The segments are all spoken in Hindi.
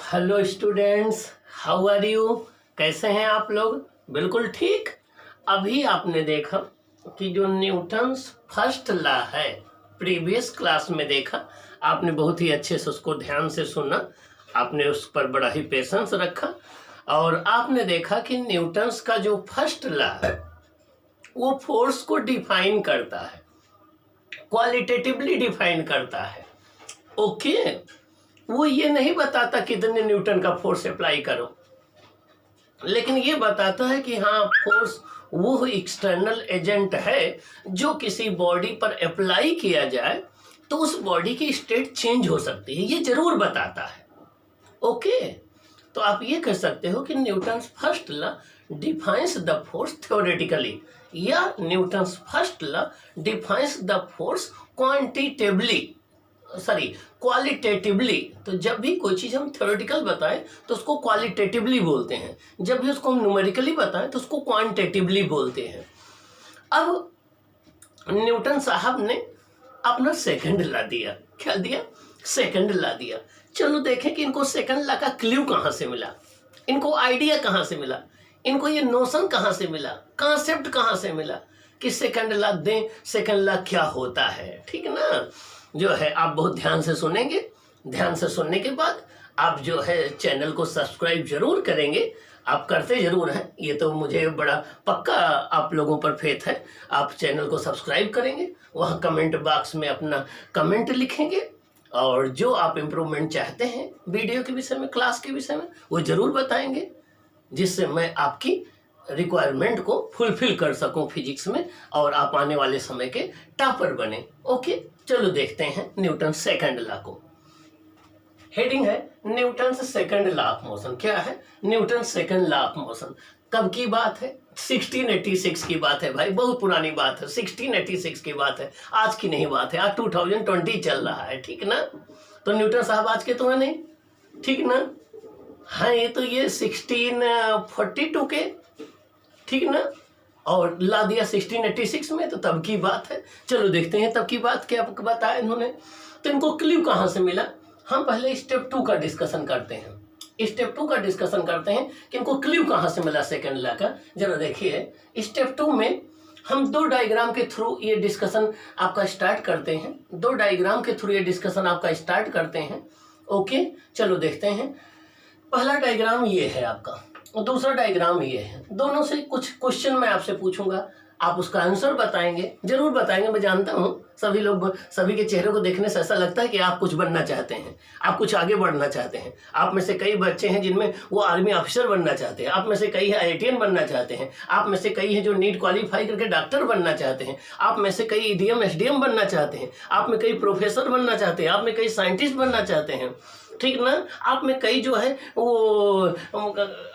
Hello students, how are you? कैसे हैं आप लोग? बिल्कुल ठीक। अभी आपने देखा कि जो न्यूटन्स फर्स्ट लॉ है, प्रीवियस क्लास में देखा आपने, बहुत ही अच्छे से उसको ध्यान से सुना, आपने उस पर बड़ा ही पेशेंस रखा और आपने देखा कि न्यूटन्स का जो फर्स्ट लॉ है वो फोर्स को डिफाइन करता है, क्वालिटेटिवली डिफाइन करता है। ओके, वो ये नहीं बताता कितने न्यूटन का फोर्स अप्लाई करो, लेकिन ये बताता है कि हाँ, फोर्स वो एक्सटर्नल एजेंट है जो किसी बॉडी पर अप्लाई किया जाए तो उस बॉडी की स्टेट चेंज हो सकती है, ये जरूर बताता है। ओके, तो आप ये कह सकते हो कि Newton's first law defines the force theoretically, या Newton's first law defines the force qualitatively. तो जब भी कोई चीज़ हम थ्योरेटिकल बताएं तो उसको क्वालिटेटिवली बोलते हैं, जब भी उसको हम न्यूमेरिकली बताएं तो उसको क्वांटिटेटिवली बोलते हैं। अब न्यूटन साहब ने अपना सेकंड ला दिया। क्या दिया? सेकंड ला दिया। चलो देखें कि इनको सेकंड ला का क्ल्यू कहाँ से मिला, इनको आइडिया कहाँ से मिला, इनको ये नोशन कहाँ से मिला, कॉन्सेप्ट कहाँ से मिला कि सेकंड ला दें, सेकंड ला क्या होता है। ठीक ना, जो है आप बहुत ध्यान से सुनेंगे। ध्यान से सुनने के बाद आप जो है चैनल को सब्सक्राइब जरूर करेंगे। आप करते जरूर हैं, ये तो मुझे बड़ा पक्का आप लोगों पर फेथ है। आप चैनल को सब्सक्राइब करेंगे, वहाँ कमेंट बॉक्स में अपना कमेंट लिखेंगे और जो आप इम्प्रूवमेंट चाहते हैं वीडियो के विषय में, क्लास के विषय में, वो ज़रूर बताएंगे, जिससे मैं आपकी रिक्वायरमेंट को फुलफिल कर सकूं फिजिक्स में और आप आने वाले समय के टॉपर बने। ओके, चलो देखते हैं न्यूटन सेकंड लॉ को। हेडिंग है Newton second law of motion. क्या है? Newton second law of motion. कब की बात है? 1686 की बात है भाई, बहुत पुरानी बात है। 1686 की बात है, आज की नहीं बात है। आज 2020 चल रहा है, ठीक ना? तो न्यूटन साहब आज के तो है नहीं, ठीक ना? हाँ, ये तो ये 1642 के, ठीक ना, और ला दिया 1686 में, तो तब की बात है। चलो देखते हैं तब की बात क्या बताया इन्होंने। तो इनको क्ल्यू कहाँ से मिला? हम पहले स्टेप 2 का डिस्कशन करते हैं। स्टेप 2 का डिस्कशन करते हैं कि इनको क्ल्यू कहाँ से मिला सेकंड लॉ का। जरा देखिए, स्टेप 2 में हम दो डायग्राम के थ्रू ये डिस्कशन आपका स्टार्ट करते हैं। दो डायग्राम के थ्रू ये डिस्कशन आपका स्टार्ट करते हैं। ओके, चलो देखते हैं। पहला डायग्राम ये है आपका और दूसरा डायग्राम ये है। दोनों से कुछ क्वेश्चन मैं आपसे पूछूंगा, आप उसका आंसर बताएंगे, जरूर बताएंगे। मैं जानता हूँ सभी लोग, सभी के चेहरे को देखने से ऐसा लगता है कि आप कुछ बनना चाहते हैं, आप कुछ आगे बढ़ना चाहते हैं। आप में से कई बच्चे हैं जिनमें वो आर्मी ऑफिसर बनना चाहते हैं, आप में से कई है IITian बनना चाहते हैं, आप में से कई हैं जो नीट क्वालिफाई करके डॉक्टर बनना चाहते हैं, आप में से कई EDM SDM बनना चाहते हैं, आप में कई प्रोफेसर बनना चाहते हैं, आप में कई साइंटिस्ट बनना चाहते हैं, ठीक ना? आप में कई जो है वो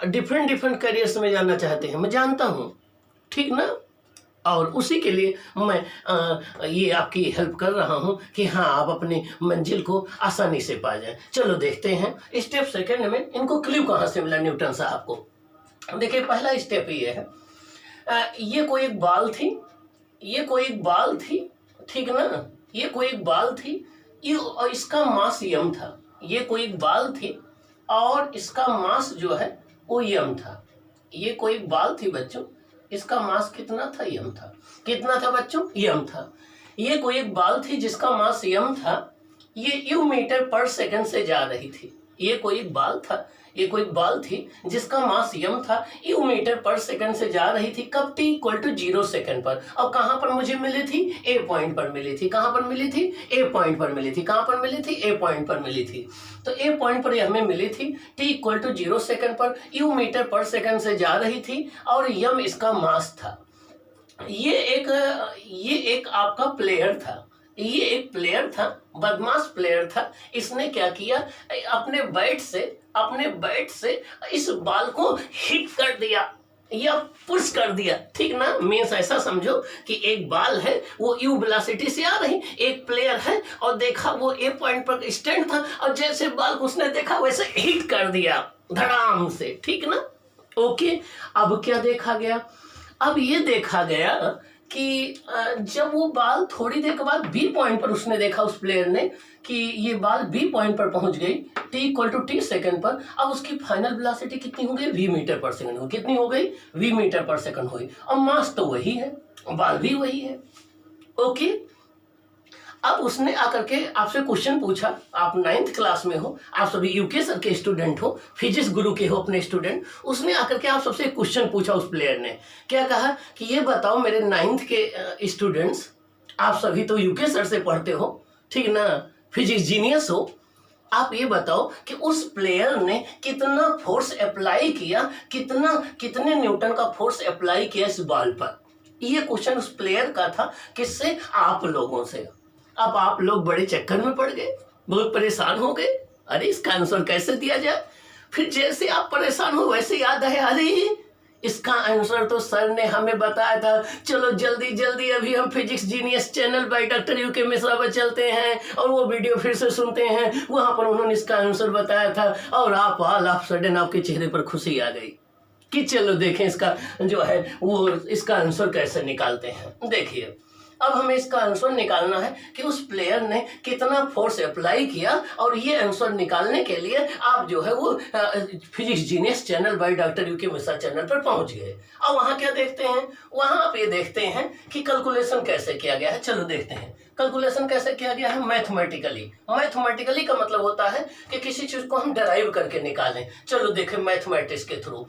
डिफरेंट करियर्स में जाना चाहते हैं, मैं जानता हूँ, ठीक ना? और उसी के लिए मैं ये आपकी हेल्प कर रहा हूँ कि हाँ, आप अपनी मंजिल को आसानी से पा जाएं। चलो देखते हैं स्टेप सेकंड में इनको क्ल्यू कहाँ से मिला न्यूटन साहब को। देखिए, पहला स्टेप ये है, ये कोई एक बाल थी, ये कोई एक बाल थी, ठीक ना? ये कोई एक बाल थी, ये इसका मास यम था। ये कोई एक बाल थी और इसका मास जो है वो यम था। ये कोई एक बाल थी बच्चों, इसका मास कितना था? यम था। कितना था बच्चों? यम था। ये कोई एक बाल थी जिसका मास यम था, ये यू मीटर पर सेकंड से जा रही थी। ये कोई एक बाल था, ये कोई एक बाल थी जिसका मास यम था, यू मीटर पर सेकंड से जा रही थी। कब? t = 0 सेकंड पर। और कहाँ पर मुझे मिली थी? A पॉइंट पर मिली थी। कहाँ पर मिली थी? A पॉइंट पर मिली थी। कहाँ पर मिली थी? A पॉइंट पर मिली थी। तो A पॉइंट पर हमें मिली थी t = 0 सेकंड पर, यू मीटर पर सेकंड से जा रही थी और यम इसका मास था। ये एक आपका प्लेयर था, ये एक प्लेयर था, बदमाश प्लेयर था। इसने क्या किया? अपने बैट से इस बॉल को हिट कर दिया या पुश कर दिया, ठीक ना? मीन्स ऐसा समझो कि एक बॉल है, वो यू वेलोसिटी से आ रही, एक प्लेयर है और देखा वो A पॉइंट पर स्टैंड था और जैसे बॉल को उसने देखा वैसे हिट कर दिया धड़ाम से, ठीक ना? ओके, अब क्या देखा गया? अब ये देखा गया कि जब वो बाल थोड़ी देर के बाद बी पॉइंट पर उसने देखा, उस प्लेयर ने, कि ये बाल बी पॉइंट पर पहुंच गई t=t सेकंड पर, अब उसकी फाइनल वेलोसिटी कितनी हो गई, v मीटर पर सेकंड हो, कितनी हो गई, v मीटर पर सेकंड हुई। और मास तो वही है, बाल भी वही है। ओके, अब उसने आकर के आपसे क्वेश्चन पूछा, आप 9th क्लास में हो, आप सभी यूके सर के स्टूडेंट हो, फिजिक्स गुरु के हो अपने स्टूडेंट। उसने आकर के आप सबसे एक क्वेश्चन पूछा, उस प्लेयर ने क्या कहा कि ये बताओ मेरे 9th के स्टूडेंट्स, आप सभी तो यूके सर से पढ़ते हो, ठीक ना, फिजिक्स जीनियस हो, आप ये बताओ कि उस प्लेयर ने कितना फोर्स अप्लाई किया, कितने न्यूटन का फोर्स अप्लाई किया इस बॉल पर। ये क्वेश्चन उस प्लेयर का था, किससे, आप लोगों से। अब आप लोग बड़े चक्कर में पड़ गए, बहुत परेशान हो गए, अरे इसका आंसर कैसे दिया जाए। फिर जैसे आप परेशान हो वैसे याद है, अरे इसका आंसर तो सर ने हमें बताया था, चलो जल्दी जल्दी अभी हम physics genius channel by doctor UK Mishra पर चलते हैं और वो वीडियो फिर से सुनते हैं, वहां पर उन्होंने इसका आंसर बताया था। और आप ऑल ऑफ सडन आपके चेहरे पर खुशी आ गई कि चलो देखें इसका जो है वो इसका आंसर कैसे निकालते हैं। देखिए, अब हमें इसका आंसर निकालना है कि उस प्लेयर ने कितना फोर्स अप्लाई किया, और ये आंसर निकालने के लिए आप जो है वो physics genius channel by doctor UK Mishra channel पर पहुंच गए। अब वहां क्या देखते हैं, वहां आप ये देखते हैं कि कैलकुलेशन कैसे किया गया है। चलो देखते हैं कैलकुलेशन कैसे किया गया है मैथमेटिकली। मैथमेटिकली का मतलब होता है कि किसी चीज को हम डराइव करके निकालें। चलो देखें मैथमेटिक्स के थ्रू।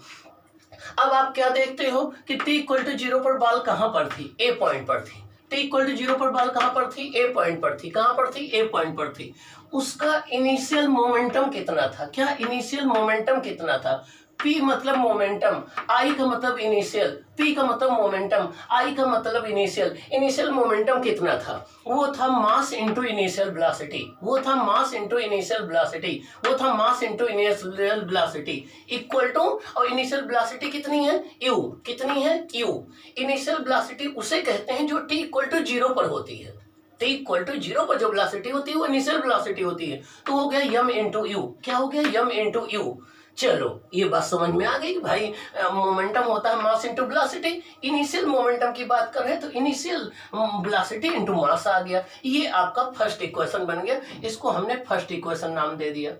अब आप क्या देखते हो कि t=0 पर बॉल कहां पर थी, ए पॉइंट पर थी। t=0 पर बॉल कहां पर थी, ए पॉइंट पर थी। कहां पर थी, ए पॉइंट पर थी। उसका इनिशियल मोमेंटम कितना था, क्या इनिशियल मोमेंटम कितना था, P मतलब मोमेंटम, I का मतलब इनिशियल, P का मतलब मोमेंटम, I का मतलब इनिशियल। इनिशियल मोमेंटम कितना था, वो था मास इनटू इनिशियल वेलोसिटी, वो था मास इनटू इनिशियल वेलोसिटी, वो था mass into initial velocity equal to, और इनिशियल वेलोसिटी कितनी है, u, कितनी है, u। इनिशियल वेलोसिटी उसे कहते हैं जो t=0 पर होती है। t=0 पर जो वेलोसिटी होती है वो इनिशियल वेलोसिटी होती है। तो हो गया m इंटू यू, क्या हो गया, m इंटू यू। चलो ये बात समझ में आ गई भाई, मोमेंटम होता है mass into velocity. Initial momentum की बात कर रहे हैं तो इनिशियल वेलोसिटी इनटू मास आ गया। ये आपका फर्स्ट इक्वेशन बन गया, इसको हमने फर्स्ट इक्वेशन नाम दे दिया।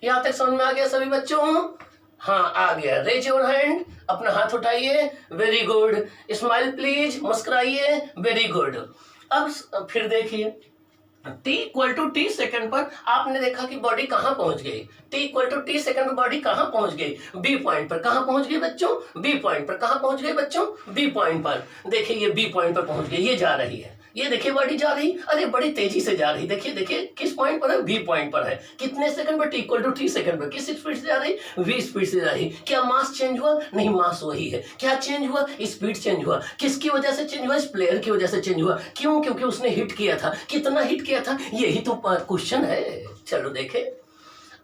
यहाँ तक समझ में आ गया सभी बच्चों, हाँ आ गया। रेज योर हैंड, अपना हाथ उठाइए, वेरी गुड। स्माइल प्लीज, मुस्कुराइए, वेरी गुड। अब फिर देखिए t=t सेकंड पर आपने देखा कि बॉडी कहां पहुंच गई। t=t सेकंड पर बॉडी कहां पहुंच गई, बी पॉइंट पर। कहां पहुंच गई बच्चों, बी पॉइंट पर। कहां पहुंच गई बच्चों, बी पॉइंट पर। देखिए ये बी पॉइंट पर पहुंच गई, ये जा रही है, ये देखिए बॉडी जा रही, अरे बड़ी तेजी से जा रही। देखिए देखिए किस पॉइंट पर है, बी पॉइंट पर है। कितने सेकंड पर, t=t सेकंड पर। किस स्पीड से जा रही, v स्पीड से जा रही। क्या मास चेंज हुआ, नहीं, मास वही है। क्या चेंज हुआ, स्पीड चेंज हुआ। किसकी वजह से चेंज हुआ, इस प्लेयर की वजह से चेंज हुआ। क्यों, क्योंकि उसने हिट किया था। कितना हिट किया था, यही तो क्वेश्चन है। चलो देखे,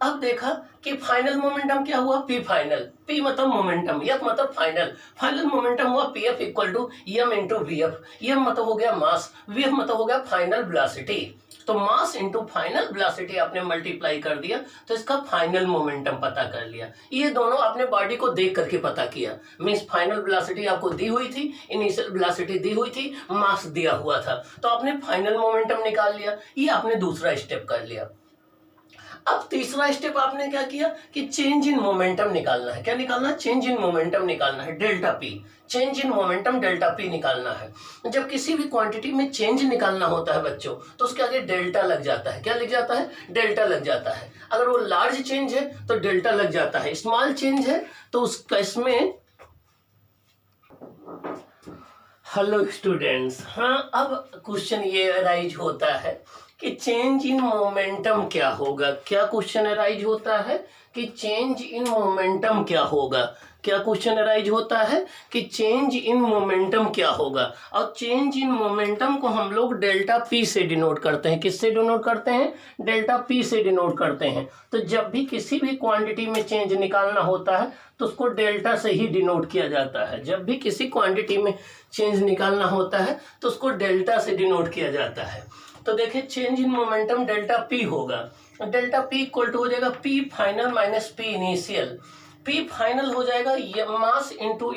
अब देखा कि फाइनल मोमेंटम क्या हुआ, पी फाइनल। पी मतलब मोमेंटम, एफ मतलब फाइनल। फाइनल मोमेंटम हुआ P F equal to M into V F. M मतलब हो गया मास, वी एफ मतलब हो गया फाइनल वेलोसिटी। तो मास इंटू फाइनल वेलोसिटी आपने मल्टीप्लाई कर दिया तो इसका फाइनल मोमेंटम पता कर लिया। ये दोनों आपने बॉडी को देख करके पता किया। मींस फाइनल वेलोसिटी आपको दी हुई थी, इनिशियल वेलोसिटी दी हुई थी, मास दिया हुआ था, तो आपने फाइनल मोमेंटम निकाल लिया। ये आपने दूसरा स्टेप कर लिया। अब तीसरा स्टेप आपने क्या किया कि चेंज इन मोमेंटम निकालना है। क्या निकालना है, चेंज इन मोमेंटम निकालना है, delta P. Change in momentum delta P निकालना है। जब किसी भी क्वांटिटी में चेंज निकालना होता है बच्चों तो उसके आगे डेल्टा लग जाता है। क्या लग जाता है, डेल्टा लग जाता है। अगर वो लार्ज चेंज है तो डेल्टा लग जाता है, स्मॉल चेंज है तो उसका इसमें। हेलो स्टूडेंट्स, हाँ अब क्वेश्चन ये अराइज होता है कि चेंज इन मोमेंटम क्या होगा। क्या क्वेश्चन अराइज होता है कि चेंज इन मोमेंटम क्या होगा। क्या क्वेश्चन अराइज होता है कि चेंज इन मोमेंटम क्या होगा। और चेंज इन मोमेंटम को हम लोग डेल्टा पी से डिनोट करते हैं। किससे डिनोट करते हैं, डेल्टा पी से डिनोट करते हैं। तो जब भी किसी भी क्वांटिटी में चेंज निकालना होता है तो उसको डेल्टा से ही डिनोट किया जाता है। जब भी किसी क्वांटिटी में चेंज निकालना होता है तो उसको डेल्टा से डिनोट किया जाता है। तो देखिए change in momentum delta P होगा। डेल्टा पी इक्वल टू हो जाएगा P final minus P initial. P final हो जाएगा मास इंटू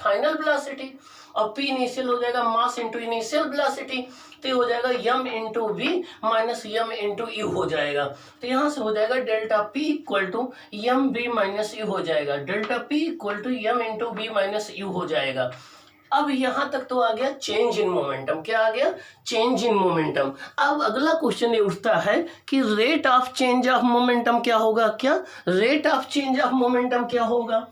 फाइनल वेलोसिटी, और P इनिशियल हो जाएगा मास इंटू इनिशियल वेलोसिटी, तो ये हो जाएगा m into V minus m into U हो जाएगा। तो यहाँ से हो जाएगा delta P equal to M V minus U हो जाएगा, delta P equal to m into V minus U हो जाएगा। अब यहां तक तो आ गया चेंज इन मोमेंटम, क्या आ गया, चेंज इन मोमेंटम। अब अगला क्वेश्चन ये उठता है कि rate of change of momentum क्या होगा, क्या rate of change of momentum क्या होगा।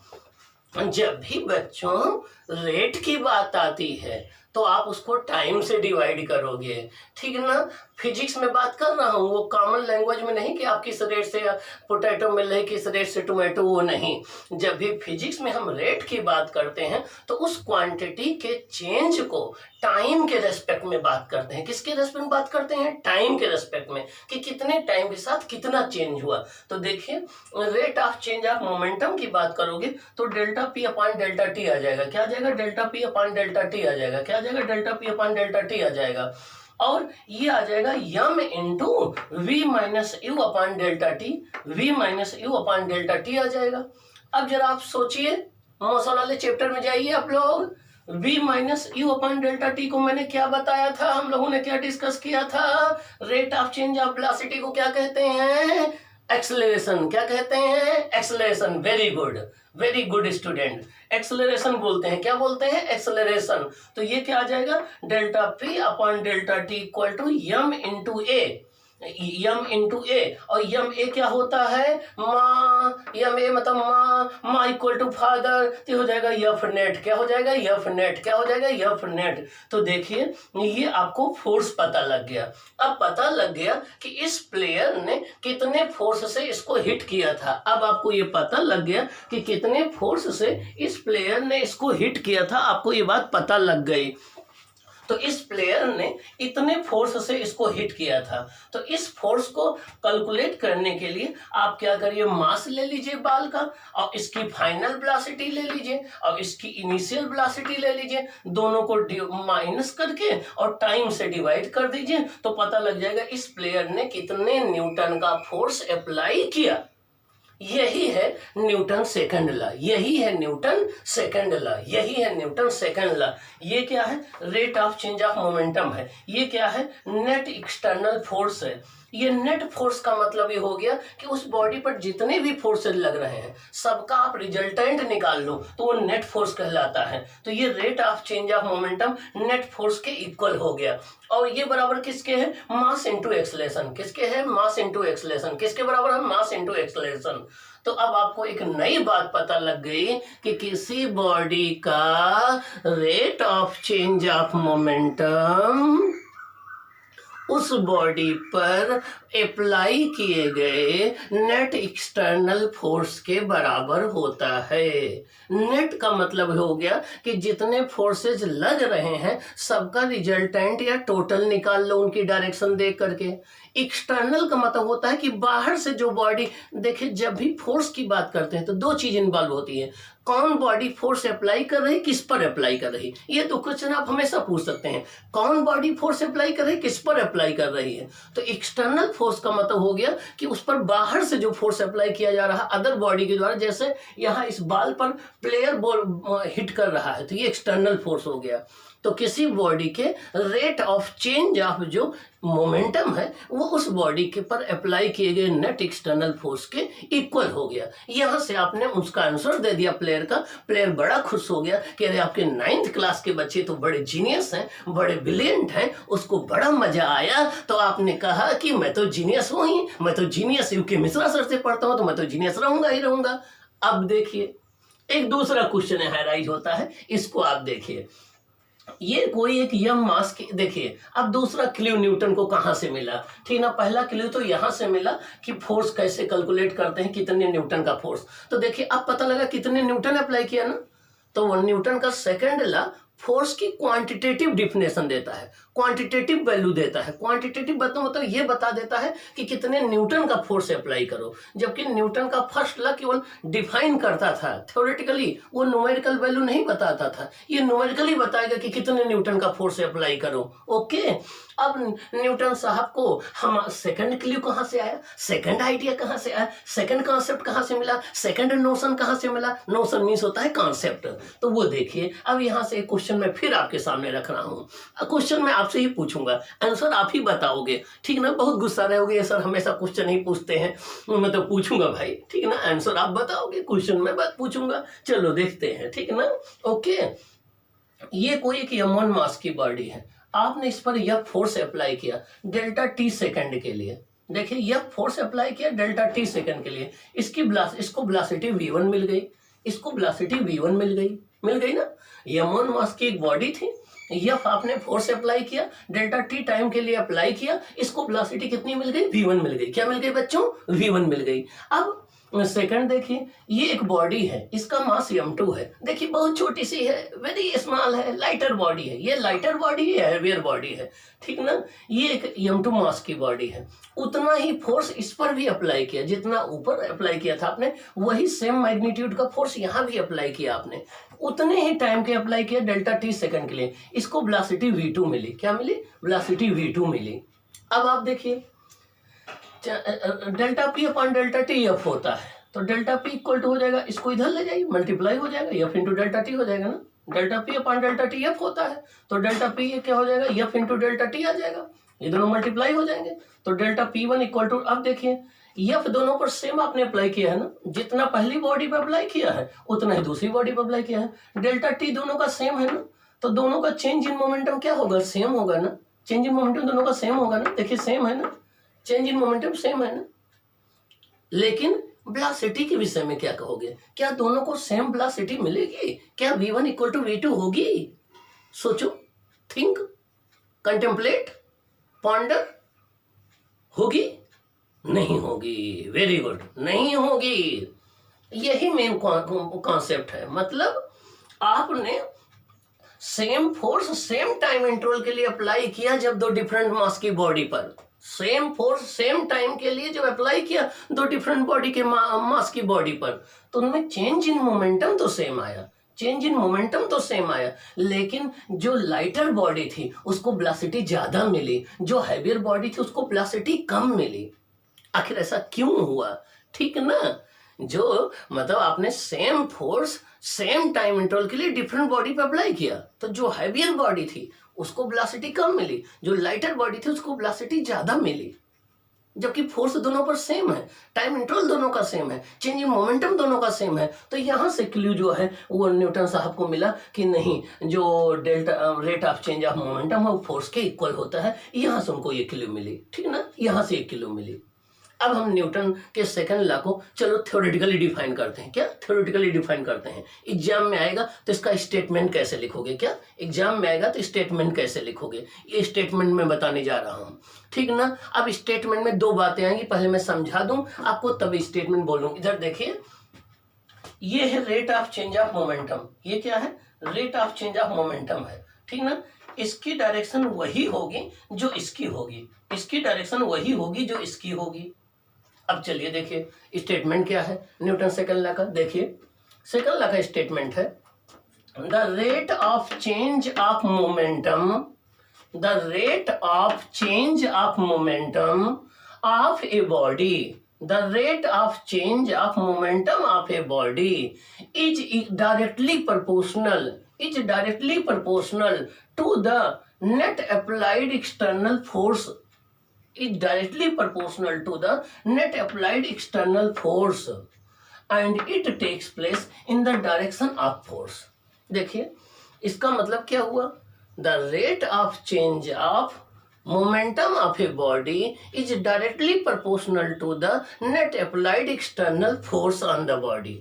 जब भी बच्चों रेट की बात आती है तो आप उसको टाइम से डिवाइड करोगे, ठीक है ना। फिजिक्स में बात कर रहा हूँ, वो कॉमन लैंग्वेज में नहीं कि आप किस रेट से पोटैटो मिल रही, किस रेट से टोमेटो, वो नहीं। जब भी फिजिक्स में हम रेट की बात करते हैं तो उस क्वांटिटी के चेंज को टाइम के रेस्पेक्ट में बात करते हैं। किसके रेस्पेक्ट में बात करते हैं, टाइम के रेस्पेक्ट में, कि कितने टाइम के साथ कितना चेंज हुआ। तो देखिए rate of change of momentum की बात करोगे तो delta P upon delta T आ जाएगा, क्या आ जाएगा, delta P upon delta T आ जाएगा, क्या आ जाएगा, delta P upon delta T आ जाएगा। और ये आ जाएगा M into V minus U upon delta T, V minus U upon delta T आ जाएगा। अब जरा आप सोचिए, मौसम वाले चैप्टर में जाइए आप लोग, v minus U upon delta T को मैंने क्या बताया था, हम लोगों ने क्या डिस्कस किया था, rate of change of velocity को क्या कहते हैं, एक्सेलरेशन, क्या कहते हैं, acceleration. Very good student, acceleration बोलते हैं, क्या बोलते हैं, एक्सेलरेशन। तो ये क्या आ जाएगा, delta P upon delta T equal to M into A, M into A, और यम ए क्या होता है, माँ, यम ए मतलब माँ इक्वल टू फादर, तो हो जाएगा यफ नेट, क्या हो जाएगा, यफ नेट, क्या हो जाएगा, यफ नेट। तो देखिए ये आपको फोर्स पता लग गया। अब पता लग गया कि इस प्लेयर ने कितने फोर्स से इसको हिट किया था। अब आपको ये पता लग गया कि कितने फोर्स से इस प्लेयर ने इसको हिट किया था, आपको ये बात पता लग गई। तो इस प्लेयर ने इतने फोर्स से इसको हिट किया था। तो इस फोर्स को कैलकुलेट करने के लिए आप क्या करिए, मास ले लीजिए बाल का, और इसकी फाइनल वेलोसिटी ले लीजिए, और इसकी इनिशियल वेलोसिटी ले लीजिए, दोनों को माइनस करके और टाइम से डिवाइड कर दीजिए, तो पता लग जाएगा इस प्लेयर ने कितने न्यूटन का फोर्स अप्लाई किया। यही है न्यूटन सेकंड लॉ, यही है न्यूटन सेकंड लॉ, यही है न्यूटन सेकंड लॉ। ये क्या है, rate of change of momentum है। ये क्या है, नेट एक्सटर्नल फोर्स है। ये नेट फोर्स का मतलब ये हो गया कि उस बॉडी पर जितने भी फोर्सेज लग रहे हैं सबका आप रिजल्टेंट निकाल लो तो वो नेट फोर्स कहलाता है। तो ये rate of change of momentum net force के इक्वल हो गया। और ये बराबर किसके है, मास इंटू एक्सेलरेशन, किसके है, मास इंटू एक्सेलरेशन, किसके बराबर है, मास इंटू एक्सेलरेशन। तो अब आपको एक नई बात पता लग गई कि किसी बॉडी का rate of change of momentum उस बॉडी पर अप्लाई किए गए नेट एक्सटर्नल फोर्स के बराबर होता है। नेट का मतलब हो गया कि जितने फोर्सेज लग रहे हैं सबका रिजल्टेंट या टोटल निकाल लो उनकी डायरेक्शन देख करके। एक्सटर्नल का मतलब होता है कि बाहर से जो बॉडी, देखिए जब भी फोर्स की बात करते हैं तो दो चीज इन्वॉल्व होती है, कौन बॉडी फोर्स अप्लाई कर रही, किस पर अप्लाई कर रही। ये तो क्वेश्चन आप हमेशा पूछ सकते हैं, कौन बॉडी फोर्स अप्लाई कर रही, किस पर अप्लाई कर रही है। तो एक्सटर्नल फोर्स का मतलब हो गया कि उस पर बाहर से जो फोर्स अप्लाई किया जा रहा है अदर बॉडी के द्वारा, जैसे यहाँ इस बॉल पर प्लेयर बॉल हिट कर रहा है तो ये एक्सटर्नल फोर्स हो गया। तो किसी बॉडी के रेट ऑफ चेंज ऑफ जो मोमेंटम है वो उस बॉडी के पर अप्लाई किए गए नेट एक्सटर्नल फोर्स के इक्वल हो गया। यहाँ से आपने उसका आंसर दे दिया प्लेयर का। प्लेयर बड़ा खुश हो गया कि अरे आपके 9th क्लास के बच्चे तो बड़े जीनियस हैं, बड़े ब्रिलियंट हैं, उसको बड़ा मजा आया। तो आपने कहा कि मैं तो जीनियस हूँ ही, मैं तो जीनियस यूके मिश्रा सर से पढ़ता हूँ तो मैं तो जीनियस रहूंगा ही रहूंगा। अब देखिए एक दूसरा क्वेश्चन हाईलाइट होता है, इसको आप देखिए। ये कोई एक यम मास की, देखिए अब दूसरा क्लू न्यूटन को कहां से मिला, ठीक ना। पहला क्लू तो यहां से मिला कि फोर्स कैसे कैलकुलेट करते हैं, कितने न्यूटन का फोर्स। तो देखिए अब पता लगा कितने न्यूटन अप्लाई किया ना, तो वो न्यूटन का सेकंड लॉ फोर्स की क्वांटिटेटिव डिफिनेशन देता है, क्वांटिटेटिव वैल्यू देता है। क्वांटिटेटिव मतलब ये बता देता है कि कितने न्यूटन का फोर्स अप्लाई करो, जबकि न्यूटन का फर्स्ट लॉ केवल डिफाइन करता था थ्योरेटिकली, वो न्यूमेरिकल वैल्यू नहीं बताता था। ये न्यूमेरिकली बताएगा कि कितने न्यूटन का फोर्स अप्लाई करो। ओके, अब न्यूटन साहब को हम सेकंड क्लू कहाँ से आया, सेकंड आइडिया कहाँ से आया, सेकंड कॉन्सेप्ट कहाँ से मिला, सेकंड नोशन कहाँ से मिला। नोशन मीन्स होता है कॉन्सेप्ट। तो वो देखिए, अब यहाँ से एक क्वेश्चन मैं फिर आपके सामने रख रहा हूँ। क्वेश्चन मैं आपसे ही पूछूंगा, आंसर आप ही बताओगे, ठीक ना। बहुत गुस्सा रहोगे, सर हमेशा क्वेश्चन ही पूछते हैं, मैं तो पूछूंगा भाई, ठीक ना। आंसर आप बताओगे, क्वेश्चन मैं बात पूछूंगा। चलो देखते हैं, ठीक ना। ओके, ये कोई एक m1 मास की बॉडी है, आपने इस पर यह फोर्स अप्लाई किया डेल्टा टी सेकंड के लिए। देखिए, यह फोर्स अप्लाई किया डेल्टा टी सेकंड के लिए, इसको वेलोसिटी v1 मिल गई, इसको वेलोसिटी v1 मिल गई ना। m1 मास की एक बॉडी थी, यह आपने फोर्स अप्लाई किया डेल्टा टी टाइम के लिए अप्लाई किया, इसको वेलोसिटी कितनी मिल गई, v1 मिल गई। क्या मिल गई बच्चों, v1 मिल गई। अब सेकंड देखिए, ये एक बॉडी है, इसका मास m2 है। देखिए बहुत छोटी सी है, वेरी स्मॉल है, लाइटर बॉडी है। ये लाइटर बॉडी है, हेवियर बॉडी है, ठीक ना। ये एक m2 मास की बॉडी है, उतना ही फोर्स इस पर भी अप्लाई किया, जितना ऊपर अप्लाई किया था आपने, वही सेम मैग्नीट्यूड का फोर्स यहाँ भी अप्लाई किया आपने, उतने ही टाइम के अप्लाई किया डेल्टा टी सेकंड के लिए। इसको वेलोसिटी v2 मिली। क्या मिली, वेलोसिटी v2 मिली। अब आप देखिए, delta P upon delta T F होता है, तो डेल्टा पी इक्वल टू हो जाएगा, इसको इधर ले जाइए, मल्टीप्लाई हो जाएगा, एफ इंटू डेल्टा टी हो जाएगा ना। Delta P upon delta T F होता है, तो डेल्टा पी क्या हो जाएगा, एफ इंटू डेल्टा टी आ जाएगा, ये दोनों मल्टीप्लाई हो जाएंगे। तो delta P one equal to, अब देखिए एफ दोनों पर सेम आपने अप्लाई किया है ना, जितना पहली बॉडी पर अप्लाई किया है उतना ही दूसरी बॉडी पर अप्लाई किया है। डेल्टा टी दोनों का सेम है ना, तो दोनों का चेंज इन मोमेंटम क्या होगा, सेम होगा ना। चेंज इन मोमेंटम दोनों का सेम होगा ना, देखिए सेम है ना, चेंज इन मोमेंटम सेम है ना। लेकिन वेलोसिटी के विषय में क्या कहोगे, क्या दोनों को सेम वेलोसिटी मिलेगी, क्या v1 इक्वल टू v2 होगी। सोचो, थिंक, कंटेम्पलेट, पॉन्डर, होगी, नहीं होगी। वेरी गुड, नहीं होगी। यही मेन कॉन्सेप्ट है। मतलब आपने same force same time interval के लिए अप्लाई किया, जब दो डिफरेंट मास की बॉडी पर सेम फोर्स सेम टाइम के लिए जब अप्लाई किया दो डिफरेंट बॉडी के मास की बॉडी पर, तो उनमें चेंज इन मोमेंटम तो सेम आया, चेंज इन मोमेंटम तो सेम आया, लेकिन जो लाइटर बॉडी थी उसको वेलोसिटी ज्यादा मिली, जो हैवियर बॉडी थी उसको वेलोसिटी कम मिली। आखिर ऐसा क्यों हुआ, ठीक ना। जो मतलब आपने same force same time interval के लिए डिफरेंट बॉडी पे अप्लाई किया, तो जो हैवियर बॉडी थी उसको वेलोसिटी कम मिली, जो लाइटर बॉडी थी उसको वेलोसिटी ज्यादा मिली, जबकि फोर्स दोनों पर सेम है, टाइम इंटरवल दोनों का सेम है, चेंज इन मोमेंटम दोनों का सेम है। तो यहाँ से क्लू जो है वो न्यूटन साहब को मिला कि नहीं, जो delta rate of change of momentum है वो फोर्स के इक्वल होता है। यहाँ से उनको ये क्लू मिली, ठीक ना, यहाँ से एक क्लू मिली। अब हम न्यूटन के सेकंड लॉ को चलो थ्योरेटिकली डिफाइन करते हैं। क्या थ्योरेटिकली डिफाइन करते हैं, एग्जाम में आएगा तो इसका स्टेटमेंट कैसे लिखोगे, क्या एग्जाम में आएगा तो स्टेटमेंट कैसे लिखोगे, ये स्टेटमेंट में बताने जा रहा हूँ, ठीक ना। अब स्टेटमेंट में दो बातें आएंगी, पहले मैं समझा दूं आपको तब स्टेटमेंट बोलूँ। इधर देखिए, ये है rate of change of momentum, ये क्या है, rate of change of momentum है, ठीक ना। इसकी डायरेक्शन वही होगी जो इसकी होगी, इसकी डायरेक्शन वही होगी जो इसकी होगी। अब चलिए देखिए स्टेटमेंट क्या है न्यूटन सेकंड लॉ का। देखिए सेकंड लॉ का स्टेटमेंट है, the rate of change of momentum, the rate of change of momentum of a body, the rate of change of momentum of a body is directly proportional to the net applied external force, is directly proportional to the net applied external force and it takes place in the direction of force। देखिए इसका मतलब क्या हुआ, the rate of change of momentum of a body is directly proportional to the net applied external force on the body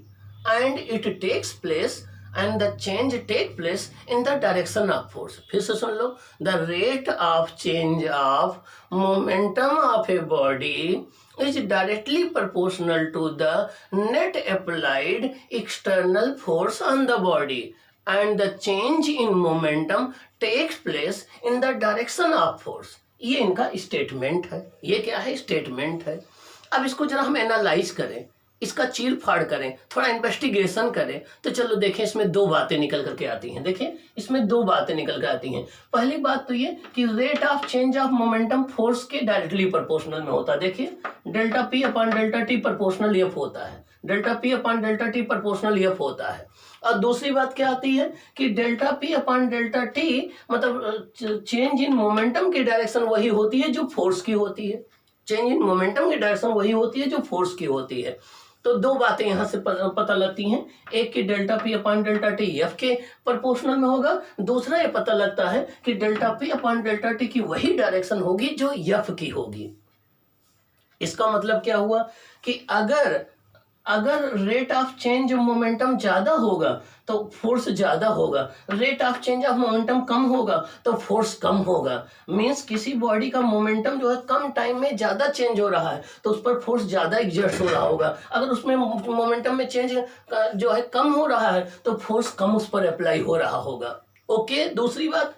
and it takes place and the change take place in the direction of force। फिर से सुन लो, the rate of change of momentum of a body is directly proportional to the net applied external force on the body and the change in momentum takes place in the direction of force। ये इनका स्टेटमेंट है। ये क्या है? स्टेटमेंट है। अब इसको जरा हम एनालाइज करें, इसका चीर फाड़ करें, थोड़ा इन्वेस्टिगेशन करें, तो चलो देखें इसमें दो बातें निकल करके आती हैं। देखिए इसमें दो बातें निकल कर आती हैं। पहली बात तो ये कि rate of change of momentum force के डायरेक्टली प्रोपोर्शनल में होता है। देखिए delta P upon delta T proportional F होता है, delta P upon delta T proportional F होता है। और दूसरी बात क्या आती है कि delta P upon delta T मतलब चेंज इन मोमेंटम की डायरेक्शन वही होती है जो फोर्स की होती है। चेंज इन मोमेंटम की डायरेक्शन वही होती है जो फोर्स की होती है। तो दो बातें यहाँ से पता लगती हैं, एक कि delta P upon delta T F के प्रोपोर्शनल में होगा, दूसरा ये पता लगता है कि delta P upon delta T की वही डायरेक्शन होगी जो एफ की होगी। इसका मतलब क्या हुआ कि अगर rate of change of momentum ज्यादा होगा तो फोर्स ज्यादा होगा, rate of change of momentum कम होगा तो फोर्स कम होगा। मींस किसी बॉडी का मोमेंटम जो है कम टाइम में ज्यादा चेंज हो रहा है तो उस पर फोर्स ज्यादा एग्जर्ट हो रहा होगा। अगर उसमें मोमेंटम में चेंज जो है कम हो रहा है तो फोर्स कम उस पर अप्लाई हो रहा होगा। ओके, दूसरी बात,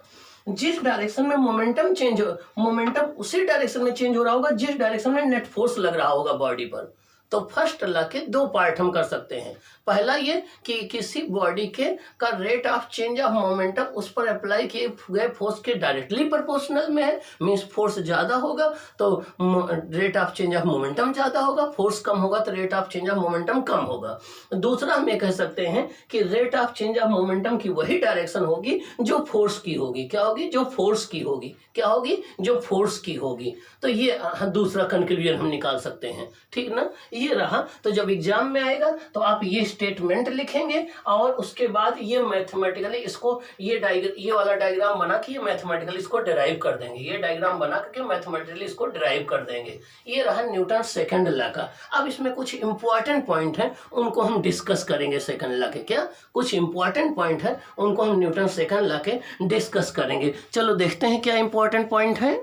जिस डायरेक्शन में मोमेंटम उसी डायरेक्शन में चेंज हो रहा होगा जिस डायरेक्शन में नेट फोर्स लग रहा होगा बॉडी पर। तो फर्स्ट लॉ के दो पार्ट हम कर सकते हैं। पहला ये कि किसी बॉडी के का rate of change of momentum उस पर अप्लाई किए गए फोर्स के डायरेक्टली प्रोपोर्शनल में है, मींस फोर्स ज़्यादा होगा तो rate of change of momentum ज़्यादा होगा, फोर्स कम होगा तो rate of change of momentum कम होगा। दूसरा हम ये कह सकते हैं कि rate of change of momentum की वही डायरेक्शन होगी जो फोर्स की होगी। क्या होगी? जो फोर्स की होगी। क्या होगी? जो फोर्स की होगी। तो ये दूसरा कंक्लूजन हम निकाल सकते हैं। ठीक ना, ये रहा। तो जब एग्जाम में आएगा तो आप ये स्टेटमेंट लिखेंगे और उसके बाद ये मैथमेटिकली इसको ये वाला डायग्राम बना के ये मैथमेटिकली इसको डिराइव कर देंगे। ये डायग्राम बना करके मैथमेटिकली इसको डिराइव कर देंगे। ये रहा न्यूटन सेकंड लॉ का। अब इसमें कुछ इंपॉर्टेंट पॉइंट हैं उनको हम डिस्कस करेंगे। सेकंड लॉ के क्या कुछ इंपॉर्टेंट पॉइंट है उनको हम न्यूटन सेकंड लॉ के डिस्कस करेंगे। चलो देखते हैं क्या इंपॉर्टेंट पॉइंट है।